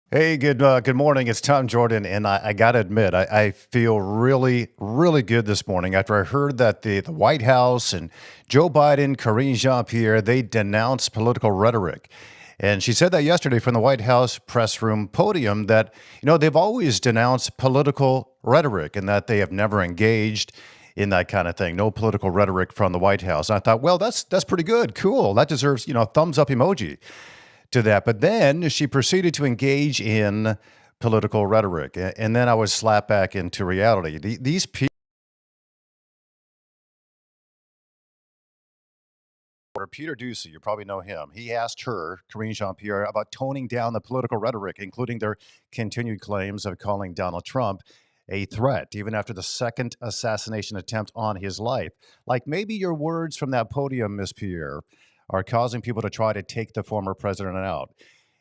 Hey, good morning. It's Tom Jordan, and I got to admit, I feel really, really good this morning after I heard that the White House and Joe Biden, Karine Jean-Pierre, they denounced political rhetoric. And she said that yesterday from the White House press room podium that, they've always denounced political rhetoric and that they have never engaged in that kind of thing. No political rhetoric from the White House. And I thought, well, that's pretty good. Cool. That deserves, a thumbs up emoji to that. But then she proceeded to engage in political rhetoric. And then I was slapped back into reality. These people, Peter Ducey, you probably know him. He asked her, Karine Jean-Pierre, about toning down the political rhetoric, including their continued claims of calling Donald Trump a threat, even after the second assassination attempt on his life. Like maybe your words from that podium, Miss Pierre, are causing people to try to take the former president out.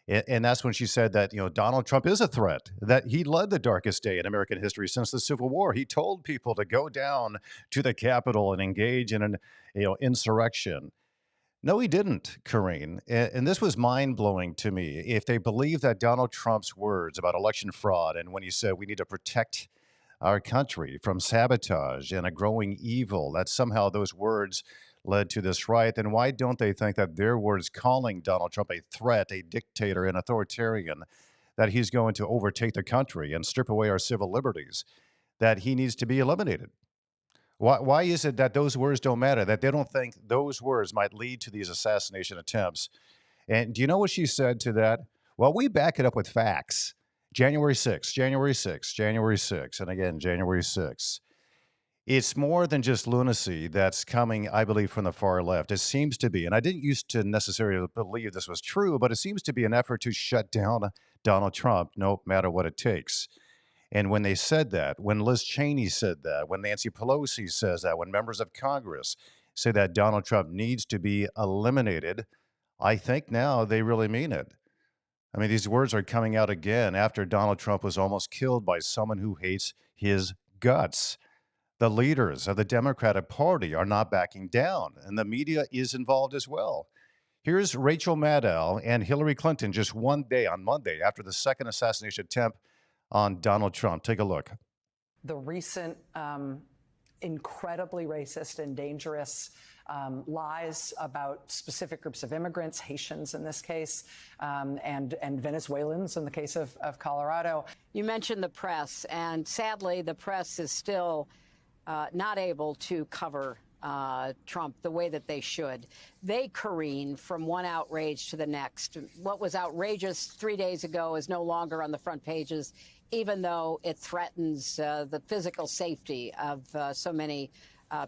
And that's when she said that, Donald Trump is a threat, that he led the darkest day in American history since the Civil War. He told people to go down to the Capitol and engage in an, insurrection. No, he didn't, Karine. And this was mind blowing to me. If they believe that Donald Trump's words about election fraud and when he said we need to protect our country from sabotage and a growing evil, that somehow those words led to this riot, then why don't they think that their words calling Donald Trump a threat, a dictator, an authoritarian, that he's going to overtake the country and strip away our civil liberties, that he needs to be eliminated? Why is it that those words don't matter, that they don't think those words might lead to these assassination attempts? And do you know what she said to that? Well, we back it up with facts. January 6th, January 6th, January 6th, and again, January 6th. It's more than just lunacy that's coming, I believe, from the far left. It seems to be, and I didn't used to necessarily believe this was true, but it seems to be an effort to shut down Donald Trump, no matter what it takes. And when they said that, when Liz Cheney said that, when Nancy Pelosi says that, when members of Congress say that Donald Trump needs to be eliminated, I think now they really mean it. I mean, these words are coming out again after Donald Trump was almost killed by someone who hates his guts. The leaders of the Democratic Party are not backing down, and the media is involved as well. Here's Rachel Maddow and Hillary Clinton just one day on Monday after the second assassination attempt on Donald Trump. Take a look. The recent incredibly racist and dangerous lies about specific groups of immigrants, Haitians in this case, and Venezuelans in the case of Colorado. You mentioned the press, and sadly, the press is still not able to cover Trump the way that they should. They careen from one outrage to the next. What was outrageous 3 days ago is no longer on the front pages, even though it threatens the physical safety of so many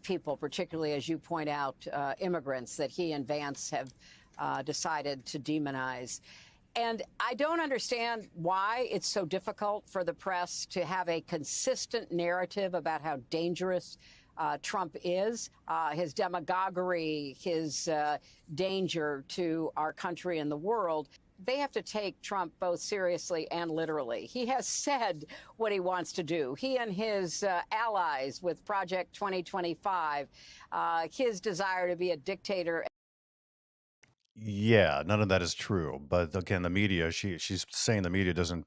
people, particularly, as you point out, immigrants that he and Vance have decided to demonize. And I don't understand why it's so difficult for the press to have a consistent narrative about how dangerous Trump is, his demagoguery, his danger to our country and the world. They have to take Trump both seriously and literally. He has said what he wants to do. He and his allies with Project 2025, his desire to be a dictator. Yeah, none of that is true. But again, the media, she's saying the media doesn't,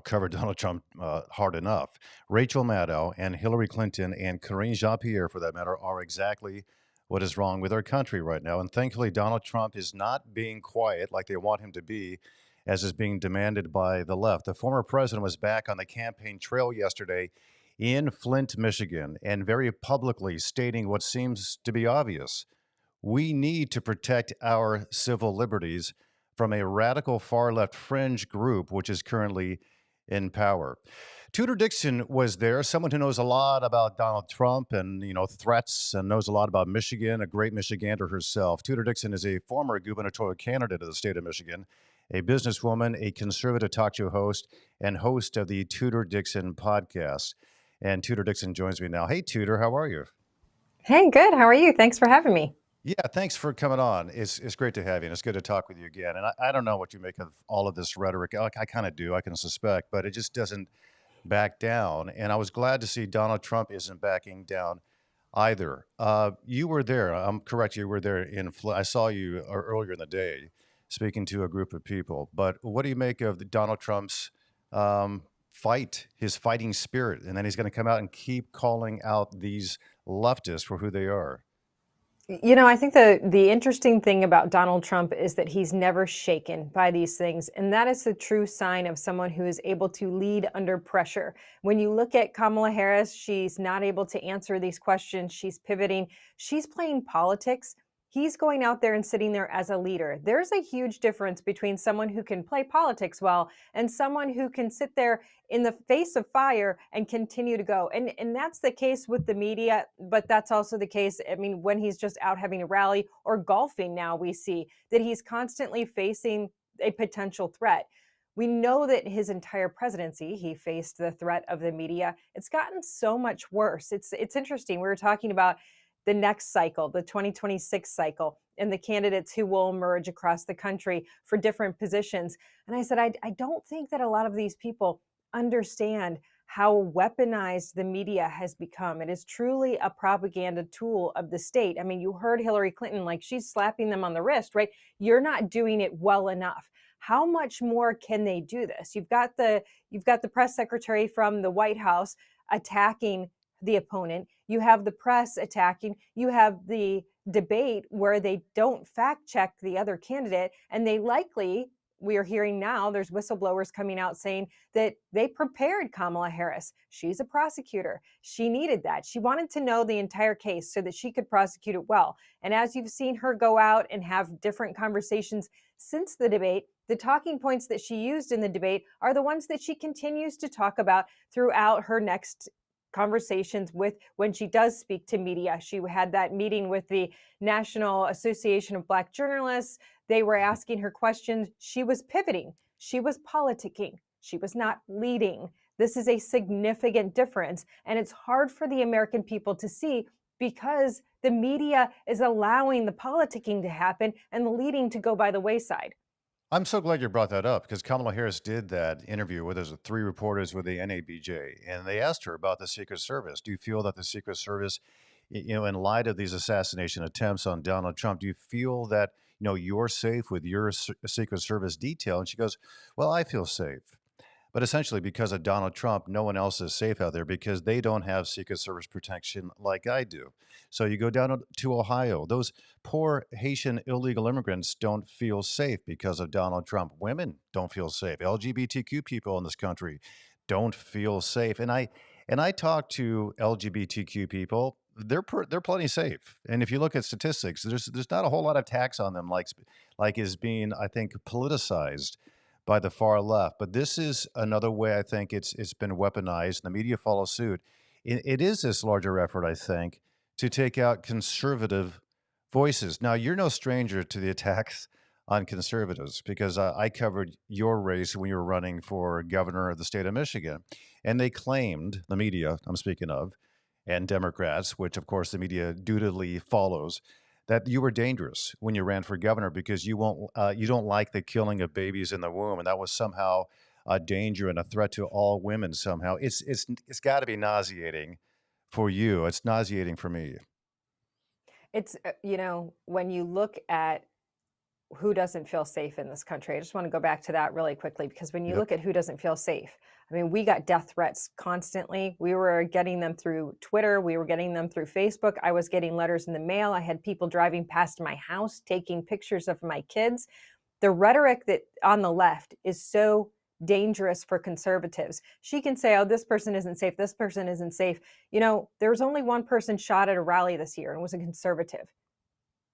cover Donald Trump hard enough. Rachel Maddow and Hillary Clinton and Karine Jean-Pierre, for that matter, are exactly what is wrong with our country right now. And thankfully, Donald Trump is not being quiet like they want him to be, as is being demanded by the left. The former president was back on the campaign trail yesterday in Flint, Michigan, and very publicly stating what seems to be obvious. We need to protect our civil liberties from a radical far left fringe group, which is currently in power. Tudor Dixon was there, someone who knows a lot about Donald Trump and threats, and knows a lot about Michigan, a great Michigander herself. Tudor Dixon is a former gubernatorial candidate of the state of Michigan, a businesswoman, a conservative talk show host, and host of the Tudor Dixon podcast. And Tudor Dixon joins me now. Hey, Tudor, how are you? Hey, good. How are you? Thanks for having me. Yeah, thanks for coming on. It's great to have you, and it's good to talk with you again. And I don't know what you make of all of this rhetoric. I kind of do, I can suspect, but it just doesn't back down. And I was glad to see Donald Trump isn't backing down either. You were there. I'm correct. You were there in. I saw you earlier in the day speaking to a group of people. But what do you make of Donald Trump's his fighting spirit? And then he's going to come out and keep calling out these leftists for who they are. You know, I think the interesting thing about Donald Trump is that he's never shaken by these things, and that is the true sign of someone who is able to lead under pressure. When you look at Kamala Harris, she's not able to answer these questions. She's pivoting. She's playing politics. He's going out there and sitting there as a leader. There's a huge difference between someone who can play politics well and someone who can sit there in the face of fire and continue to go. And that's the case with the media, but that's also the case, I mean, when he's just out having a rally or golfing now, we see that he's constantly facing a potential threat. We know that his entire presidency, he faced the threat of the media. It's gotten so much worse. It's interesting. We were talking about the next cycle, the 2026 cycle, and the candidates who will emerge across the country for different positions. And I said, I don't think that a lot of these people understand how weaponized the media has become. It is truly a propaganda tool of the state. I mean, you heard Hillary Clinton, like she's slapping them on the wrist, right? You're not doing it well enough. How much more can they do this? You've got the press secretary from the White House attacking the opponent. You have the press attacking. You have the debate where they don't fact check the other candidate, and they likely, we are hearing now, there's whistleblowers coming out saying that they prepared Kamala Harris. She's a prosecutor. She needed that. She wanted to know the entire case so that she could prosecute it well. And as you've seen her go out and have different conversations since the debate, the talking points that she used in the debate are the ones that she continues to talk about throughout her next conversations with when she does speak to media. She had that meeting with the National Association of Black Journalists. They were asking her questions. She was pivoting. She was politicking. She was not leading. This is a significant difference. And it's hard for the American people to see because the media is allowing the politicking to happen and the leading to go by the wayside. I'm so glad you brought that up because Kamala Harris did that interview with those three reporters with the NABJ, and they asked her about the Secret Service. Do you feel that the Secret Service, in light of these assassination attempts on Donald Trump, do you feel that, you're safe with your Secret Service detail? And she goes, well, I feel safe. But essentially, because of Donald Trump, no one else is safe out there because they don't have Secret Service protection like I do. So you go down to Ohio, those poor Haitian illegal immigrants don't feel safe because of Donald Trump. Women don't feel safe. LGBTQ people in this country don't feel safe. And I talk to LGBTQ people. They're plenty safe. And if you look at statistics, there's not a whole lot of tax on them like is being, I think, politicized by the far left. But this is another way I think it's been weaponized. The media follows suit. It is this larger effort, I think, to take out conservative voices. Now, you're no stranger to the attacks on conservatives because I covered your race when you were running for governor of the state of Michigan. And they claimed, the media I'm speaking of, and Democrats, which of course the media dutifully follows, that you were dangerous when you ran for governor because you don't like the killing of babies in the womb, and that was somehow a danger and a threat to all women. Somehow, it's got to be nauseating for you. It's nauseating for me. It's, when you look at who doesn't feel safe in this country, I just want to go back to that really quickly because when you Yep. look at who doesn't feel safe, I mean, we got death threats constantly. We were getting them through Twitter. We were getting them through Facebook. I was getting letters in the mail. I had people driving past my house, taking pictures of my kids. The rhetoric that on the left is so dangerous for conservatives. She can say, oh, this person isn't safe. This person isn't safe. There was only one person shot at a rally this year and it was a conservative.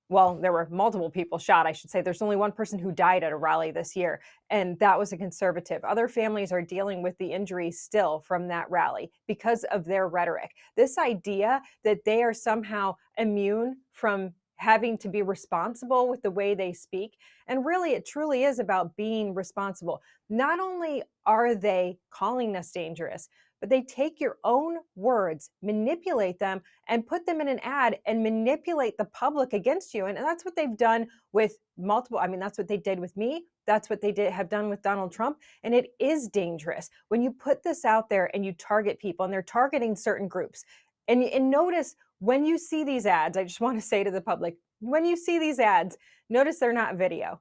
Well, there were multiple people shot, I should say. There's only one person who died at a rally this year, and that was a conservative. Other families are dealing with the injuries still from that rally because of their rhetoric. This idea that they are somehow immune from having to be responsible with the way they speak, and really it truly is about being responsible. Not only are they calling us dangerous, but they take your own words, manipulate them, and put them in an ad and manipulate the public against you. And that's what they've done with multiple. I mean, that's what they did with me. That's what they have done with Donald Trump. And it is dangerous when you put this out there and you target people, and they're targeting certain groups. And notice when you see these ads, I just want to say to the public, when you see these ads, notice they're not video.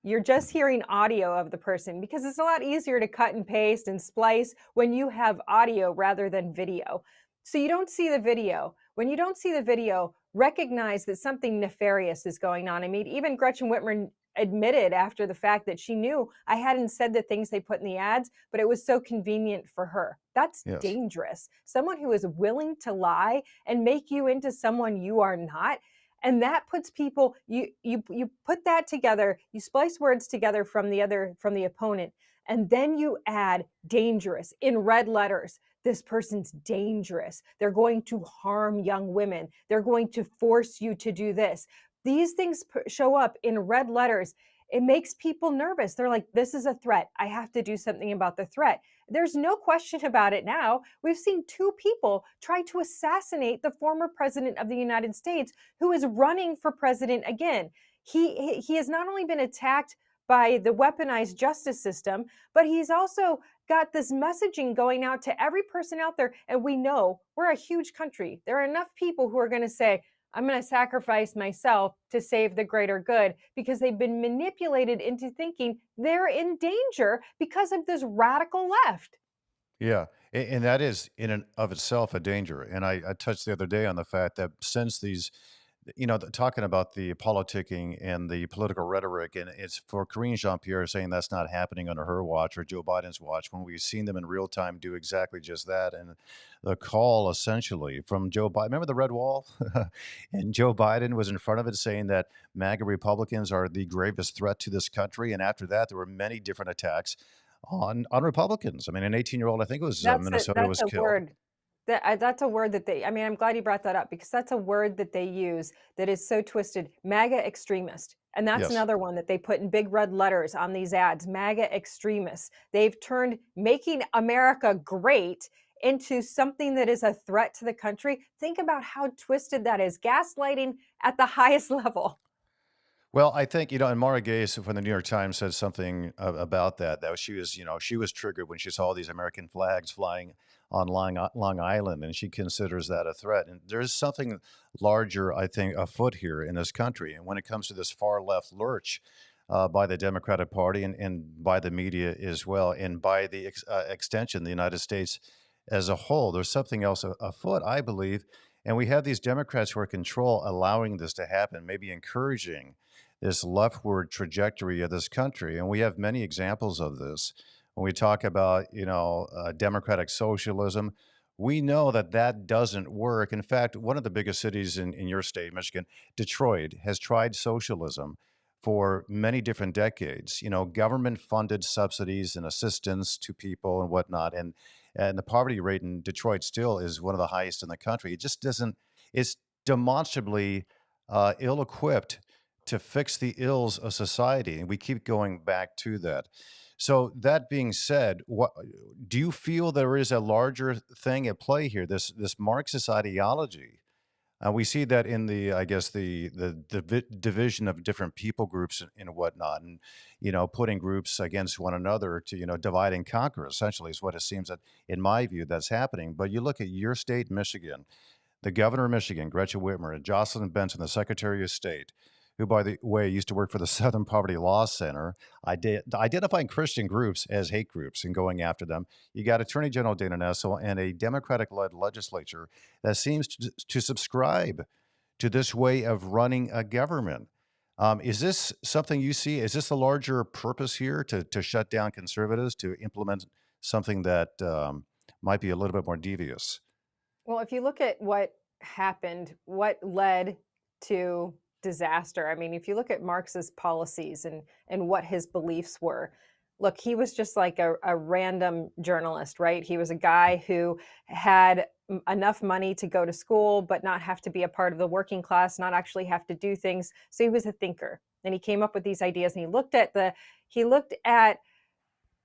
you're just hearing audio of the person because it's a lot easier to cut and paste and splice when you have audio rather than video. So you don't see the video. When you don't see the video, recognize that something nefarious is going on. I mean, even Gretchen Whitmer admitted after the fact that she knew I hadn't said the things they put in the ads, but it was so convenient for her. That's Yes. dangerous. Someone who is willing to lie and make you into someone you are not. And that puts people, you put that together, you splice words together from the opponent, and then you add dangerous in red letters. This person's dangerous. They're going to harm young women. They're going to force you to do this. These things show up in red letters. It makes people nervous. They're like, this is a threat. I have to do something about the threat. There's no question about it now. We've seen two people try to assassinate the former president of the United States who is running for president again. He has not only been attacked by the weaponized justice system, but he's also got this messaging going out to every person out there. And we know we're a huge country. There are enough people who are going to say, I'm going to sacrifice myself to save the greater good, because they've been manipulated into thinking they're in danger because of this radical left. Yeah, and that is in and of itself a danger. And I touched the other day on the fact that since these, talking about the politicking and the political rhetoric, and it's for Karine Jean-Pierre saying that's not happening under her watch or Joe Biden's watch, when we've seen them in real time do exactly just that. And the call essentially from Joe Biden, remember the red wall? And Joe Biden was in front of it saying that MAGA Republicans are the gravest threat to this country. And after that, there were many different attacks on Republicans. I mean, an 18-year-old, I think it was Minnesota, That's was a killed. word that's a word that they, I mean, I'm glad you brought that up because that's a word that they use that is so twisted. MAGA extremist. And that's Yes. another one that they put in big red letters on these ads, MAGA extremists. They've turned making America great into something that is a threat to the country. Think about how twisted that is. Gaslighting at the highest level. Well, I think, and Mara Gay from the New York Times said something about that she was, she was triggered when she saw these American flags flying on Long Island, and she considers that a threat. And there's something larger, I think, afoot here in this country. And when it comes to this far left lurch by the Democratic Party and by the media as well, and by the extension, the United States as a whole, there's something else afoot, I believe. And we have these Democrats who are in control, allowing this to happen, maybe encouraging this leftward trajectory of this country. And we have many examples of this. When we talk about, democratic socialism, we know that that doesn't work. In fact, one of the biggest cities in your state, Michigan, Detroit, has tried socialism for many different decades, government funded subsidies and assistance to people and whatnot. And the poverty rate in Detroit still is one of the highest in the country. It just doesn't, it's demonstrably ill equipped to fix the ills of society. And we keep going back to that. So that being said, what do you feel there is a larger thing at play here? This Marxist ideology. We see that in the, I guess, the division of different people groups and whatnot, and putting groups against one another to divide and conquer. Essentially, is what it seems that, in my view, that's happening. But you look at your state, Michigan, the governor of Michigan, Gretchen Whitmer, and Jocelyn Benson, the Secretary of State, who, by the way, used to work for the Southern Poverty Law Center, identifying Christian groups as hate groups and going after them. You got Attorney General Dana Nessel and a Democratic-led legislature that seems to subscribe to this way of running a government. Is this something you see? Is this a larger purpose here to shut down conservatives, to implement something that might be a little bit more devious? Well, if you look at what happened, what led to disaster, I mean, if you look at Marx's policies and what his beliefs were, look, he was just like a random journalist, right? He was a guy who had enough money to go to school, but not have to be a part of the working class, not actually have to do things. So he was a thinker, and he came up with these ideas, and he looked at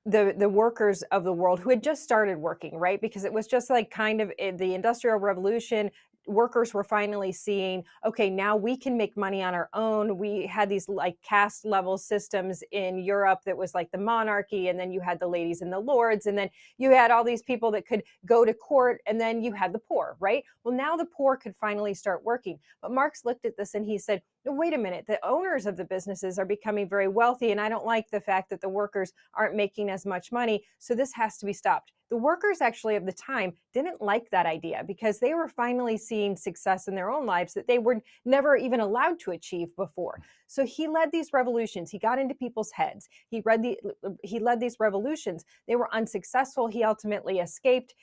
the workers of the world who had just started working, right? Because it was just like kind of the Industrial Revolution. Workers were finally seeing, okay, now we can make money on our own. We had these like caste level systems in Europe that was like the monarchy, and then you had the ladies and the lords, and then you had all these people that could go to court, and then you had the poor, right? Well, now the poor could finally start working. But Marx looked at this and he said, no, wait a minute, the owners of the businesses are becoming very wealthy, and I don't like the fact that the workers aren't making as much money, so this has to be stopped. The workers actually of the time didn't like that idea because they were finally seeing success in their own lives that they were never even allowed to achieve before. So he led these revolutions. He got into people's heads. He led these revolutions. They were unsuccessful. He ultimately escaped.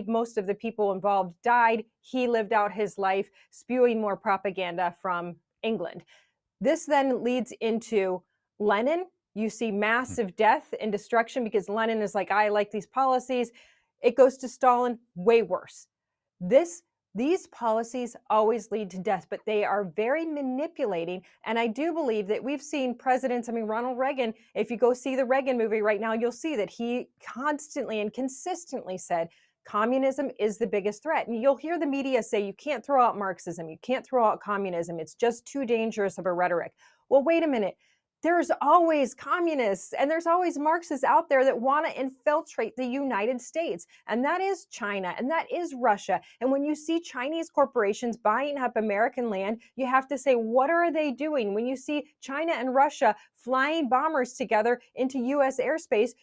Most of the people involved died. He lived out his life spewing more propaganda from England. This then leads into Lenin. You see massive death and destruction because Lenin is like, I like these policies. It goes to Stalin, way worse. These policies always lead to death, but they are very manipulating. And I do believe that we've seen presidents, I mean, Ronald Reagan, if you go see the Reagan movie right now, you'll see that he constantly and consistently said, communism is the biggest threat. And you'll hear the media say, you can't throw out Marxism, you can't throw out communism, it's just too dangerous of a rhetoric. Well, wait a minute. There's always communists and there's always Marxists out there that want to infiltrate the United States. And that is China and that is Russia. And when you see Chinese corporations buying up American land, you have to say, what are they doing? When you see China and Russia flying bombers together into US airspace,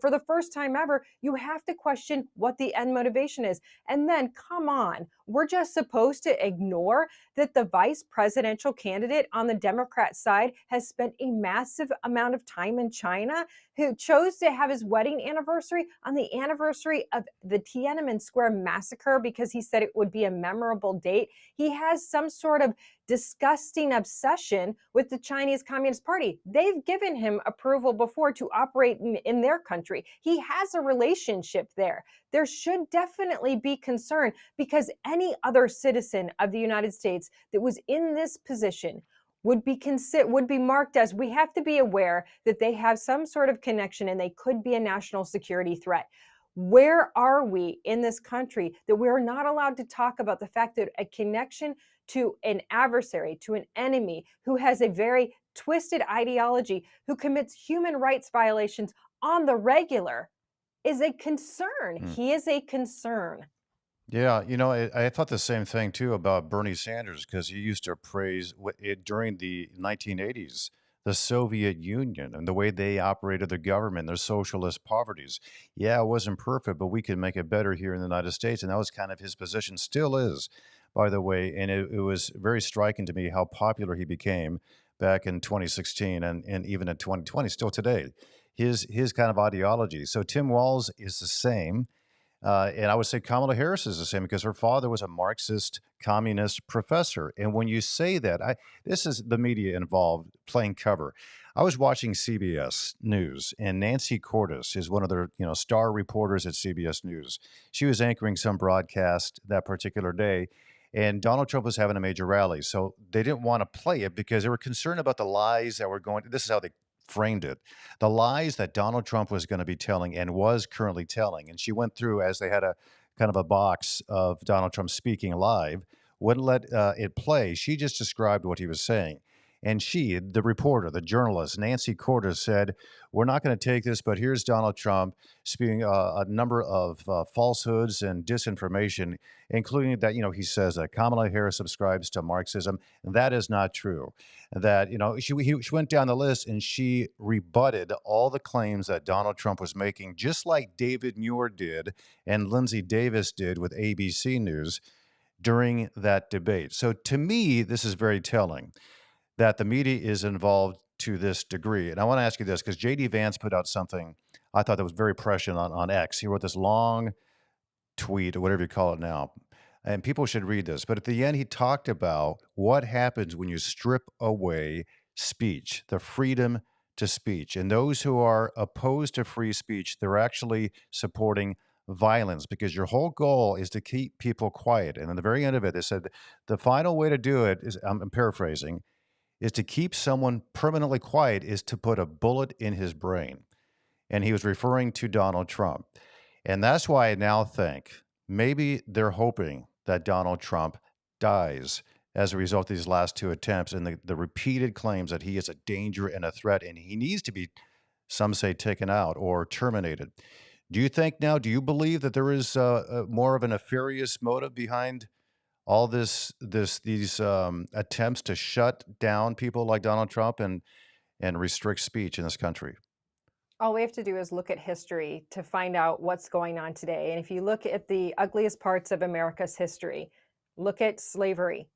for the first time ever, you have to question what the end motivation is. And then, come on, we're just supposed to ignore that the vice presidential candidate on the Democrat side has spent a massive amount of time in China, who chose to have his wedding anniversary on the anniversary of the Tiananmen Square massacre because he said it would be a memorable date. He has some sort of disgusting obsession with the Chinese Communist Party. They've given him approval before to operate in their country. He has a relationship there. There should definitely be concern because any other citizen of the United States that was in this position would be marked as, we have to be aware that they have some sort of connection and they could be a national security threat. Where are we in this country that we're not allowed to talk about the fact that a connection to an adversary, to an enemy who has a very twisted ideology, who commits human rights violations on the regular, is a concern? He is a concern. Yeah, I thought the same thing too about Bernie Sanders because he used to praise it during the 1980s, the Soviet Union and the way they operated their government, their socialist poverties. Yeah, it wasn't perfect, but we could make it better here in the United States. And that was kind of his position, still is, by the way. And it was very striking to me how popular he became back in 2016 and even in 2020, still today. His kind of ideology. So Tim Walz is the same. And I would say Kamala Harris is the same because her father was a Marxist communist professor. And when you say that, this is the media involved playing cover. I was watching CBS News, and Nancy Cordes is one of their star reporters at CBS News. She was anchoring some broadcast that particular day, and Donald Trump was having a major rally. So they didn't want to play it because they were concerned about the lies that were going. This is how they framed it, the lies that Donald Trump was going to be telling and was currently telling. And she went through, as they had a kind of a box of Donald Trump speaking live, wouldn't let it play. She just described what he was saying. And she, the reporter, the journalist, Nancy Cordes, said, we're not going to take this, but here's Donald Trump spewing a number of falsehoods and disinformation, including that, he says that Kamala Harris subscribes to Marxism. And that is not true. That, she went down the list and she rebutted all the claims that Donald Trump was making, just like David Muir did and Lindsay Davis did with ABC News during that debate. So to me, this is very telling that the media is involved to this degree. And I want to ask you this, because J.D. Vance put out something I thought that was very prescient on X. He wrote this long tweet, or whatever you call it now, and people should read this. But at the end, he talked about what happens when you strip away speech, the freedom to speech. And those who are opposed to free speech, they're actually supporting violence because your whole goal is to keep people quiet. And at the very end of it, they said the final way to do it is, I'm paraphrasing, is to keep someone permanently quiet is to put a bullet in his brain. And he was referring to Donald Trump. And that's why I now think maybe they're hoping that Donald Trump dies as a result of these last two attempts and the repeated claims that he is a danger and a threat and he needs to be, some say, taken out or terminated. Do you believe that there is more of a nefarious motive behind all these attempts to shut down people like Donald Trump and restrict speech in this country? All we have to do is look at history to find out what's going on today. And if you look at the ugliest parts of America's history, look at slavery.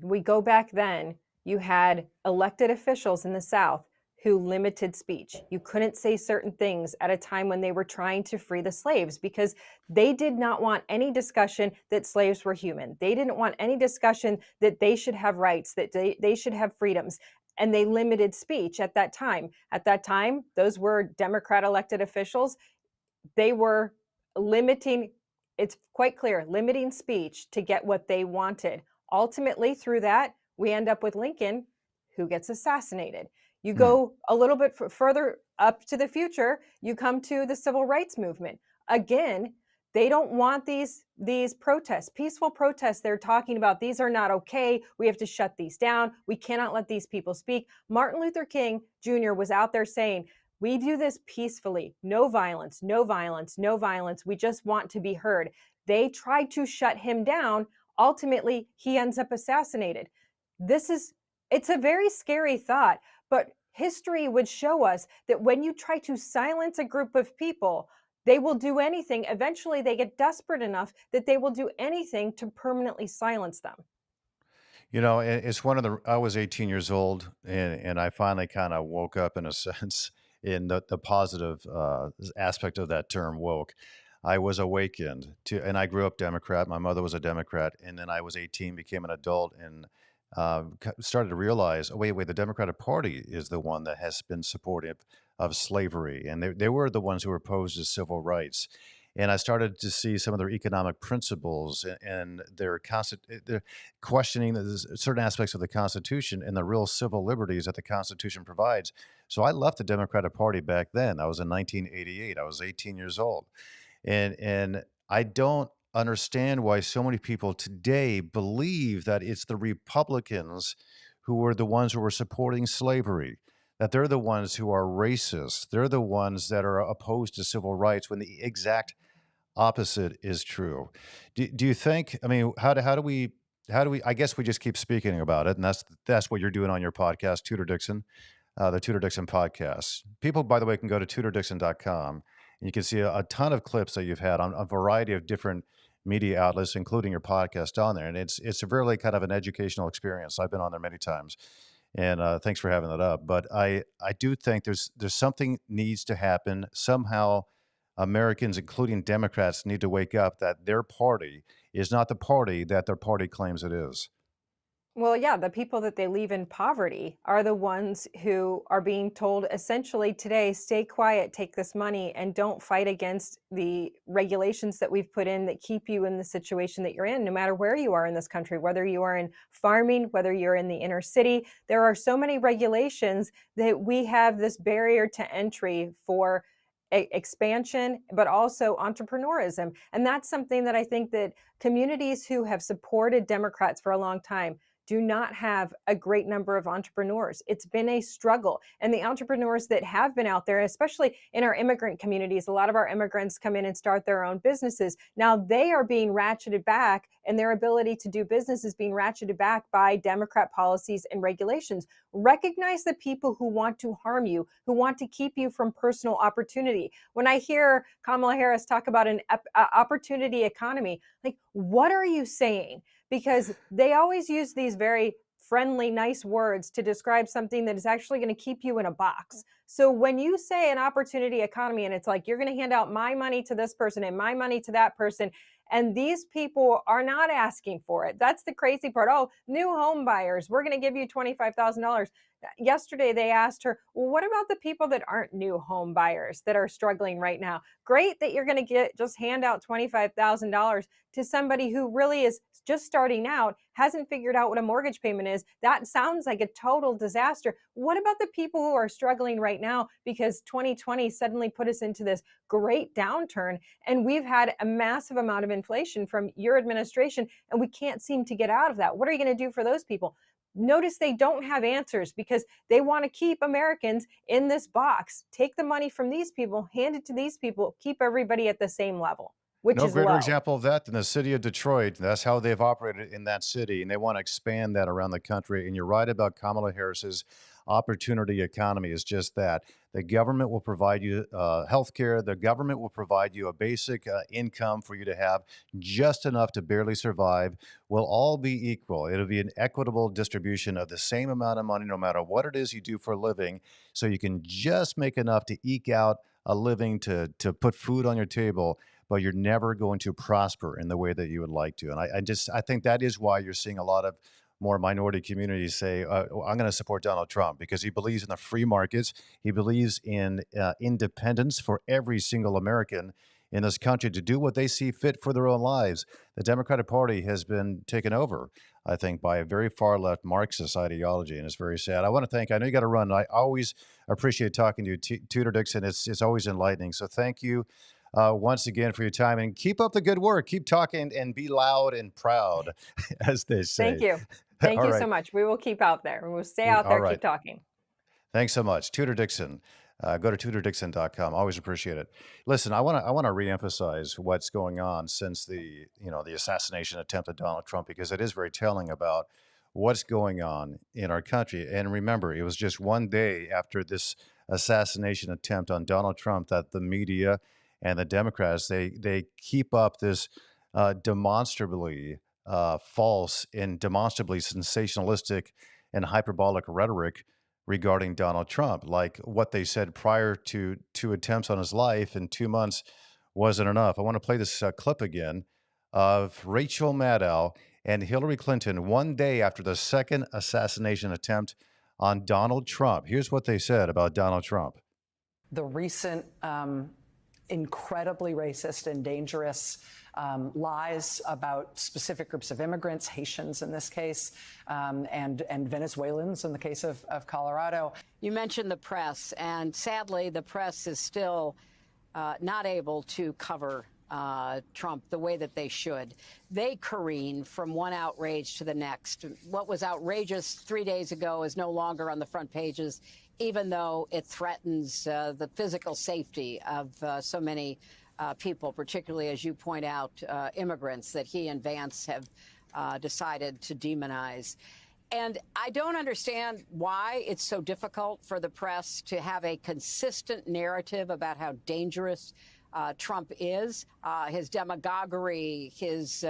We go back then, you had elected officials in the South who limited speech. You couldn't say certain things at a time when they were trying to free the slaves because they did not want any discussion that slaves were human. They didn't want any discussion that they should have rights, that they should have freedoms. And they limited speech at that time. At that time, those were Democrat elected officials. They were limiting, it's quite clear, limiting speech to get what they wanted. Ultimately, through that, we end up with Lincoln, who gets assassinated. You Hmm. go a little bit further up to the future, you come to the civil rights movement. Again, they don't want these protests, peaceful protests they're talking about. These are not okay. We have to shut these down. We cannot let these people speak. Martin Luther King Jr. was out there saying, we do this peacefully. No violence, no violence, no violence. We just want to be heard. They tried to shut him down. Ultimately, he ends up assassinated. This is, it's a very scary thought, but history would show us that when you try to silence a group of people, they will do anything. Eventually, they get desperate enough that they will do anything to permanently silence them. It's one of the I was 18 years old, and I finally kind of woke up in a sense in the positive aspect of that term woke. I was awakened to, and I grew up Democrat. My mother was a Democrat, and then I was 18, became an adult, and started to realize, oh, wait, the Democratic Party is the one that has been supportive of slavery, and they were the ones who were opposed to civil rights. And I started to see some of their economic principles and their questioning certain aspects of the Constitution and the real civil liberties that the Constitution provides. So I left the Democratic Party back then. That was in 1988. I was 18 years old. And I don't understand why so many people today believe that it's the Republicans who were the ones who were supporting slavery, that they're the ones who are racist. They're the ones that are opposed to civil rights when the exact opposite is true. Do you think, I mean, how do we, I guess we just keep speaking about it, and that's what you're doing on your podcast, Tudor Dixon, the Tudor Dixon podcast. People, by the way, can go to tudordixon.com and you can see a ton of clips that you've had on a variety of different media outlets, including your podcast on there. And it's a really kind of an educational experience. I've been on there many times. And thanks for having that up. But I do think there's something needs to happen. Somehow Americans, including Democrats, need to wake up that their party is not the party that their party claims it is. Well, yeah, the people that they leave in poverty are the ones who are being told essentially today, stay quiet, take this money, and don't fight against the regulations that we've put in that keep you in the situation that you're in, no matter where you are in this country, whether you are in farming, whether you're in the inner city. There are so many regulations that we have this barrier to entry for expansion, but also entrepreneurism. And that's something that I think that communities who have supported Democrats for a long time do not have a great number of entrepreneurs. It's been a struggle. And the entrepreneurs that have been out there, especially in our immigrant communities, a lot of our immigrants come in and start their own businesses. Now they are being ratcheted back, and their ability to do business is being ratcheted back by Democrat policies and regulations. Recognize the people who want to harm you, who want to keep you from personal opportunity. When I hear Kamala Harris talk about an opportunity economy, like, what are you saying? Because they always use these very friendly, nice words to describe something that is actually going to keep you in a box. So when you say an opportunity economy and it's like you're going to hand out my money to this person and my money to that person, and these people are not asking for it. That's the crazy part. Oh, new home buyers, we're going to give you $25,000. Yesterday, they asked her, well, what about the people that aren't new home buyers that are struggling right now? Great that you're going to just hand out $25,000 to somebody who really is just starting out, hasn't figured out what a mortgage payment is. That sounds like a total disaster. What about the people who are struggling right now because 2020 suddenly put us into this great downturn and we've had a massive amount of inflation from your administration and we can't seem to get out of that? What are you going to do for those people? Notice they don't have answers because they want to keep Americans in this box. Take the money from these people, hand it to these people, keep everybody at the same level. which No is greater low. example of that than the city of Detroit. That's how they've operated in that city, and they want to expand that around the country. And you're right about Kamala Harris's opportunity economy is just that. The government will provide you health care. The government will provide you a basic income for you to have just enough to barely survive. We'll all be equal. It'll be an equitable distribution of the same amount of money, no matter what it is you do for a living, so you can just make enough to eke out a living to put food on your table, but you're never going to prosper in the way that you would like to. And I think that is why you're seeing a lot of more minority communities say, I'm going to support Donald Trump because he believes in the free markets. He believes in independence for every single American in this country to do what they see fit for their own lives. The Democratic Party has been taken over, I think, by a very far left Marxist ideology, and it's very sad. I want to thank, I know you got to run. I always appreciate talking to you, Tudor Dixon. It's always enlightening. So thank you once again for your time, and keep up the good work. Keep talking and be loud and proud, as they Thank say. you. Thank All you so right. much. We will keep out there. We will stay out All there, right. keep talking. Thanks so much. Tudor Dixon. Go to tudordixon.com. Always appreciate it. Listen, I want to reemphasize what's going on since the assassination attempt at Donald Trump, because it is very telling about what's going on in our country. And remember, it was just one day after this assassination attempt on Donald Trump that the media and the Democrats they keep up this demonstrably false and demonstrably sensationalistic and hyperbolic rhetoric regarding Donald Trump. Like what they said prior to two attempts on his life in 2 months wasn't enough. I want to play this clip again of Rachel Maddow and Hillary Clinton one day after the second assassination attempt on Donald Trump. Here's what they said about Donald Trump. The recent incredibly racist and dangerous lies about specific groups of immigrants, Haitians in this case, and Venezuelans in the case of Colorado. You mentioned the press, and sadly, the press is still not able to cover Trump the way that they should. They careen from one outrage to the next. What was outrageous 3 days ago is no longer on the front pages, even though it threatens the physical safety of so many people, particularly, as you point out, immigrants that he and Vance have decided to demonize. And I don't understand why it's so difficult for the press to have a consistent narrative about how dangerous Trump is, his demagoguery, his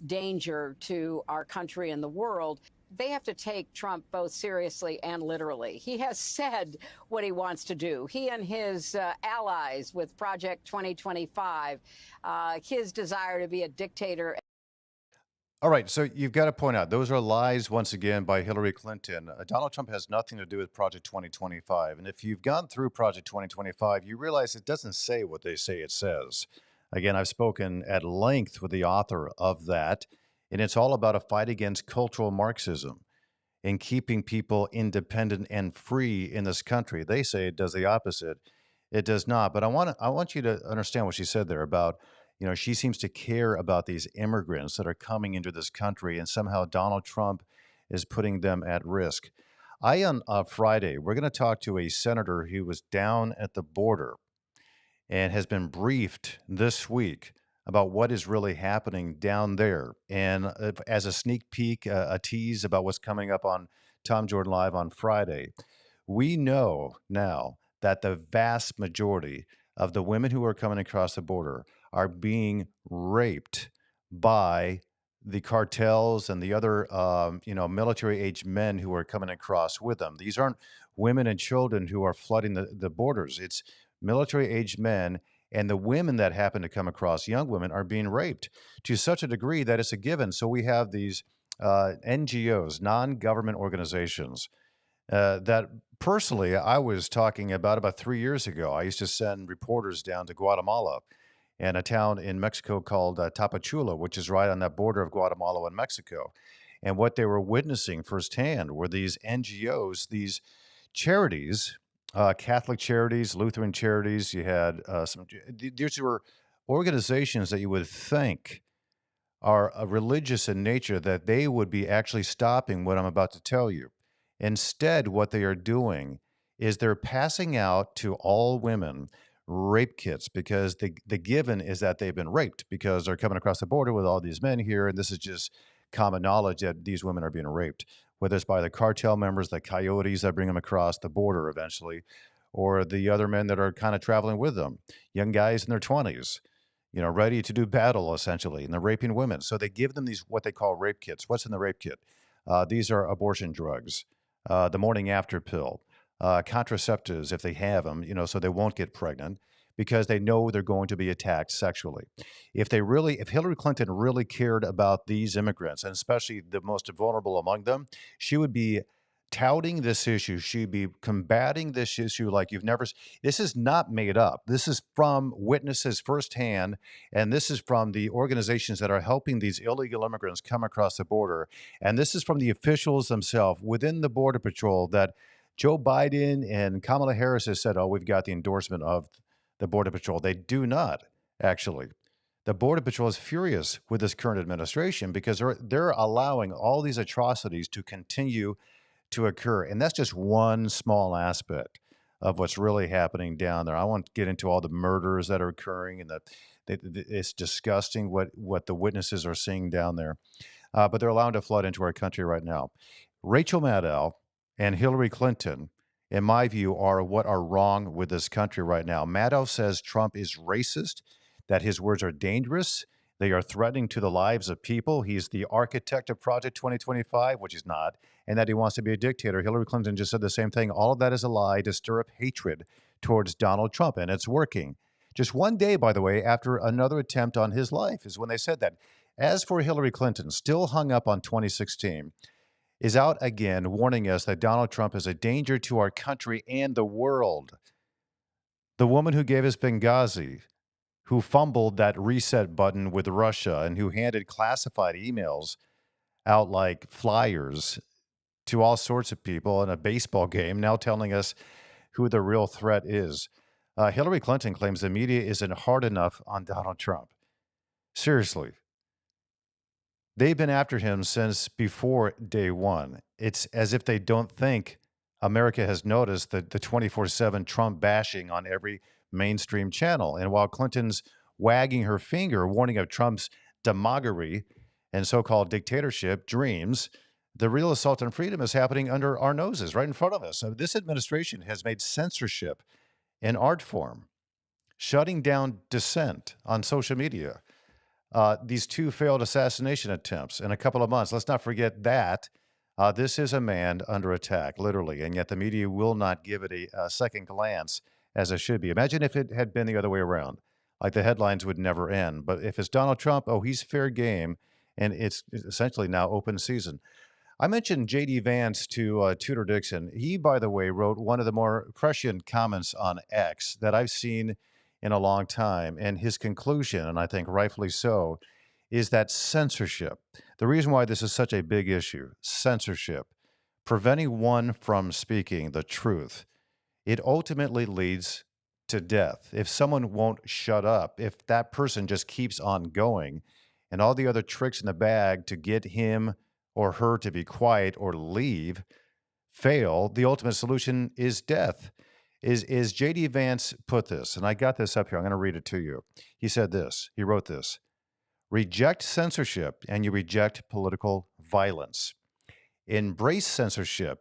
danger to our country and the world. They have to take Trump both seriously and literally. He has said what he wants to do. He and his allies with Project 2025, his desire to be a dictator. All right, so you've got to point out those are lies once again by Hillary Clinton. Donald Trump has nothing to do with Project 2025. And if you've gone through Project 2025, you realize it doesn't say what they say it says. Again, I've spoken at length with the author of that, and it's all about a fight against cultural Marxism and keeping people independent and free in this country. They say it does the opposite. It does not. But I want you to understand what she said there about, she seems to care about these immigrants that are coming into this country, and somehow Donald Trump is putting them at risk. On Friday, we're going to talk to a senator who was down at the border and has been briefed this week about what is really happening down there. And as a sneak peek, a tease about what's coming up on Tom Jordan Live on Friday, we know now that the vast majority of the women who are coming across the border are being raped by the cartels and the other, military-aged men who are coming across with them. These aren't women and children who are flooding the borders. It's military-aged men, and the women that happen to come across, young women, are being raped to such a degree that it's a given. So we have these NGOs, non-government organizations, that personally I was talking about 3 years ago. I used to send reporters down to Guatemala and a town in Mexico called Tapachula, which is right on that border of Guatemala and Mexico. And what they were witnessing firsthand were these NGOs, these charities, Catholic charities, Lutheran charities. You had these were organizations that you would think are religious in nature, that they would be actually stopping what I'm about to tell you. Instead, what they are doing is they're passing out to all women rape kits because the given is that they've been raped because they're coming across the border with all these men here, and this is just common knowledge that these women are being raped, whether it's by the cartel members, the coyotes that bring them across the border eventually, or the other men that are kind of traveling with them, young guys in their 20s, ready to do battle essentially, and they're raping women. So they give them these what they call rape kits. What's in the rape kit? These are abortion drugs, the morning after pill, contraceptives if they have them, so they won't get pregnant because they know they're going to be attacked sexually. If Hillary Clinton really cared about these immigrants, and especially the most vulnerable among them, she would be touting this issue. She'd be combating this issue like you've never. This is not made up. This is from witnesses firsthand, and this is from the organizations that are helping these illegal immigrants come across the border. And this is from the officials themselves within the Border Patrol that Joe Biden and Kamala Harris has said, oh, we've got the endorsement of the Border Patrol. They do not, actually. The Border Patrol is furious with this current administration because they're allowing all these atrocities to continue to occur. And that's just one small aspect of what's really happening down there. I won't get into all the murders that are occurring, and it's disgusting what the witnesses are seeing down there. But they're allowed to flood into our country right now. Rachel Maddow and Hillary Clinton, in my view, are what are wrong with this country right now. Maddow says Trump is racist, that his words are dangerous. They are threatening to the lives of people. He's the architect of Project 2025, which he's not, and that he wants to be a dictator. Hillary Clinton just said the same thing. All of that is a lie to stir up hatred towards Donald Trump, and it's working. Just one day, by the way, after another attempt on his life is when they said that. As for Hillary Clinton, still hung up on 2016, is out again warning us that Donald Trump is a danger to our country and the world. The woman who gave us Benghazi, who fumbled that reset button with Russia, and who handed classified emails out like flyers to all sorts of people in a baseball game, now telling us who the real threat is. Hillary Clinton claims the media isn't hard enough on Donald Trump. Seriously. They've been after him since before day one. It's as if they don't think America has noticed the 24/7 Trump bashing on every mainstream channel. And while Clinton's wagging her finger, warning of Trump's demagoguery and so-called dictatorship dreams, the real assault on freedom is happening under our noses, right in front of us. So this administration has made censorship an art form, shutting down dissent on social media. These two failed assassination attempts in a couple of months. Let's not forget that. This is a man under attack, literally, and yet the media will not give it a second glance as it should be. Imagine if it had been the other way around. Like the headlines would never end. But if it's Donald Trump, oh, he's fair game, and it's essentially now open season. I mentioned J.D. Vance to Tudor Dixon. He, by the way, wrote one of the more prescient comments on X that I've seen in a long time. And his conclusion, and I think rightfully so, is that censorship, the reason why this is such a big issue, censorship, preventing one from speaking the truth, it ultimately leads to death. If someone won't shut up, if that person just keeps on going, and all the other tricks in the bag to get him or her to be quiet or leave fail, the ultimate solution is death. Is J.D. Vance put this, and I got this up here. I'm going to read it to you. He said this. He wrote this. Reject censorship and you reject political violence. Embrace censorship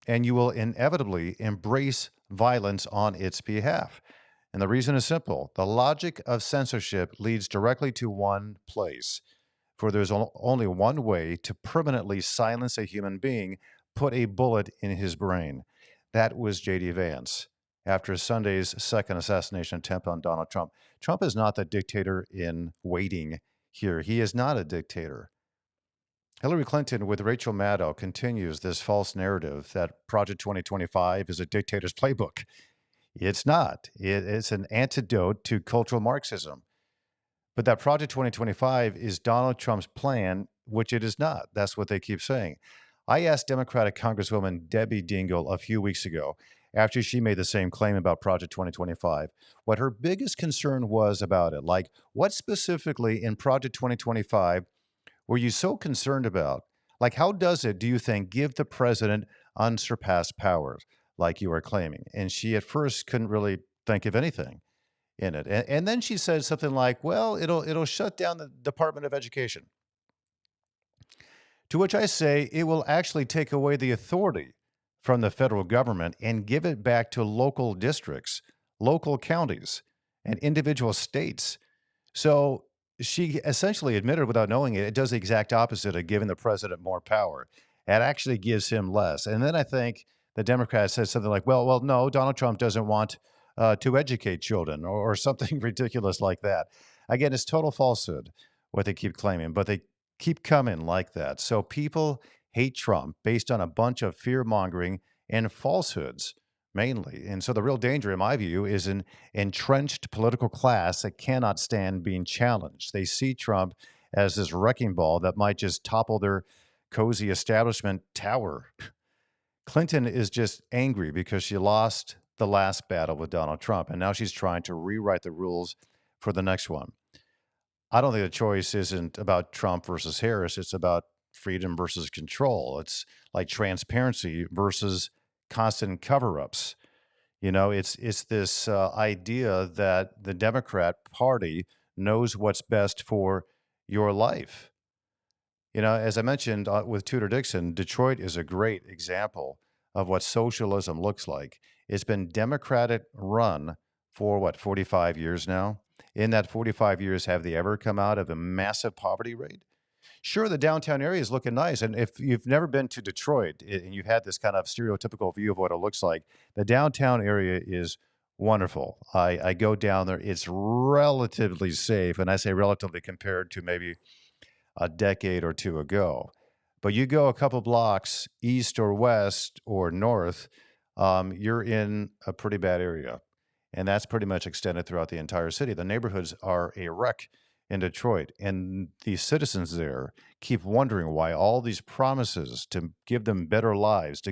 and you will inevitably embrace violence on its behalf. And the reason is simple. The logic of censorship leads directly to one place. For there's only one way to permanently silence a human being, put a bullet in his brain. That was J.D. Vance after Sunday's second assassination attempt on Donald Trump. Trump is not the dictator in waiting here. He is not a dictator. Hillary Clinton with Rachel Maddow continues this false narrative that Project 2025 is a dictator's playbook. It's not. It's an antidote to cultural Marxism. But that Project 2025 is Donald Trump's plan, which it is not. That's what they keep saying. I asked Democratic Congresswoman Debbie Dingell a few weeks ago, after she made the same claim about Project 2025, what her biggest concern was about it. Like, what specifically in Project 2025 were you so concerned about? Like, how does it, do you think, give the president unsurpassed powers like you are claiming? And she at first couldn't really think of anything. in it. And then she said something like, well, it'll shut down the Department of Education. To which I say it will actually take away the authority from the federal government and give it back to local districts, local counties, and individual states. So she essentially admitted without knowing it, it does the exact opposite of giving the president more power. It actually gives him less. And then I think the Democrat said something like, well, no, Donald Trump doesn't want to educate children or something ridiculous like that. Again, it's total falsehood what they keep claiming, but they keep coming like that. So people hate Trump based on a bunch of fear mongering and falsehoods mainly. And so the real danger, in my view, is an entrenched political class that cannot stand being challenged. They see Trump as this wrecking ball that might just topple their cozy establishment tower. Clinton is just angry because she lost the last battle with Donald Trump, and now she's trying to rewrite the rules for the next one. I don't think the choice isn't about Trump versus Harris. It's about freedom versus control. It's like transparency versus constant cover-ups. It's this idea that the Democrat Party knows what's best for your life. As I mentioned with Tudor Dixon, Detroit is a great example of what socialism looks like. It's been Democratic run for 45 years now? In that 45 years, have they ever come out of a massive poverty rate? Sure, the downtown area is looking nice. And if you've never been to Detroit and you've had this kind of stereotypical view of what it looks like, the downtown area is wonderful. I go down there. It's relatively safe. And I say relatively compared to maybe a decade or two ago. But you go a couple blocks east or west or north, you're in a pretty bad area. And that's pretty much extended throughout the entire city. The neighborhoods are a wreck in Detroit. And the citizens there keep wondering why all these promises to give them better lives,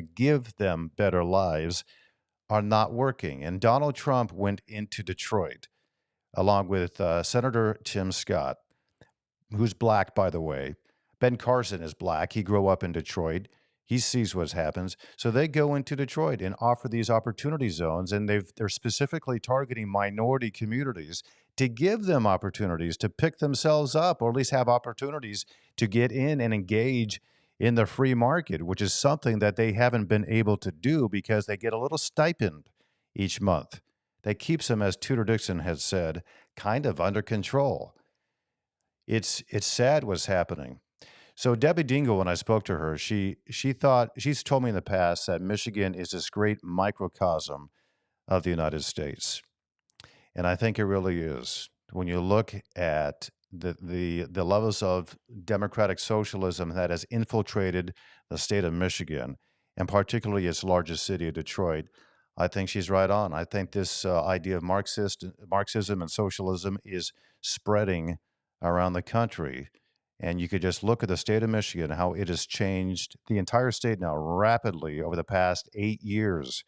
are not working. And Donald Trump went into Detroit along with Senator Tim Scott, who's black, by the way. Ben Carson is black. He grew up in Detroit. He sees what happens. So they go into Detroit and offer these opportunity zones, and they're specifically targeting minority communities to give them opportunities to pick themselves up, or at least have opportunities to get in and engage in the free market, which is something that they haven't been able to do because they get a little stipend each month that keeps them, as Tudor Dixon has said, kind of under control. It's sad what's happening. So Debbie Dingell, when I spoke to her, she's told me in the past that Michigan is this great microcosm of the United States. And I think it really is. When you look at the levels of democratic socialism that has infiltrated the state of Michigan, and particularly its largest city of Detroit, I think she's right on. I think this idea of Marxism and socialism is spreading around the country. And you could just look at the state of Michigan, how it has changed the entire state now rapidly over the past 8 years,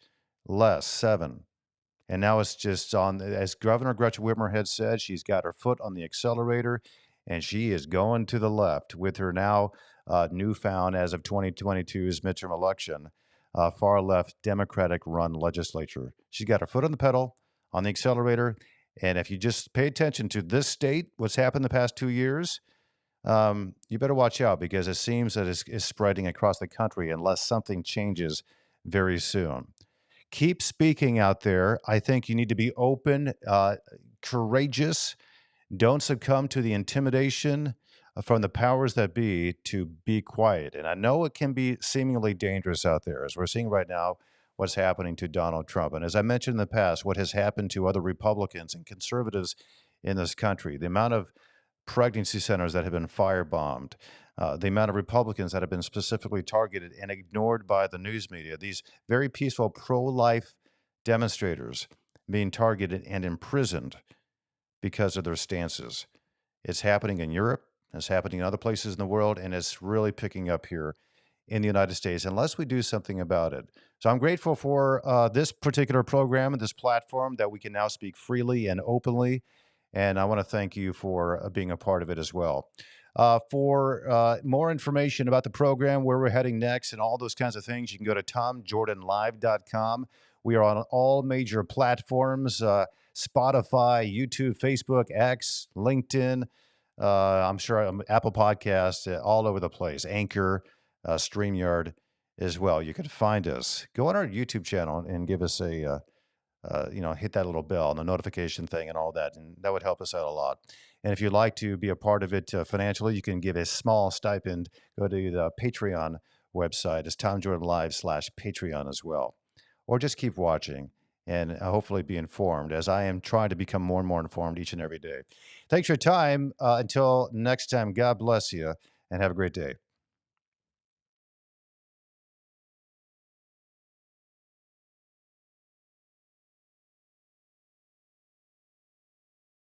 less 7. And now it's just on, as Governor Gretchen Whitmer had said, she's got her foot on the accelerator and she is going to the left with her now newfound, as of 2022's midterm election, far left Democratic run legislature. She's got her foot on the pedal, on the accelerator. And if you just pay attention to this state, what's happened the past 2 years, you better watch out, because it seems that it's spreading across the country unless something changes very soon. Keep speaking out there. I think you need to be open, courageous. Don't succumb to the intimidation from the powers that be quiet. And I know it can be seemingly dangerous out there, as we're seeing right now what's happening to Donald Trump. And as I mentioned in the past, what has happened to other Republicans and conservatives in this country, the amount of pregnancy centers that have been firebombed, the amount of Republicans that have been specifically targeted and ignored by the news media, these very peaceful pro-life demonstrators being targeted and imprisoned because of their stances. It's happening in Europe, it's happening in other places in the world, and it's really picking up here in the United States unless we do something about it. So I'm grateful for this particular program and this platform that we can now speak freely and openly. And I want to thank you for being a part of it as well. For more information about the program, where we're heading next, and all those kinds of things, you can go to TomJordanLive.com. We are on all major platforms. Spotify, YouTube, Facebook, X, LinkedIn. I'm sure Apple Podcasts, all over the place. Anchor, StreamYard as well. You can find us. Go on our YouTube channel and give us hit that little bell and the notification thing and all that, and that would help us out a lot. And if you'd like to be a part of it financially, you can give a small stipend. Go to the Patreon website. It's TomJordanLive/Patreon as well. Or just keep watching and hopefully be informed, as I am trying to become more and more informed each and every day. Thanks for your time. Until next time, God bless you and have a great day.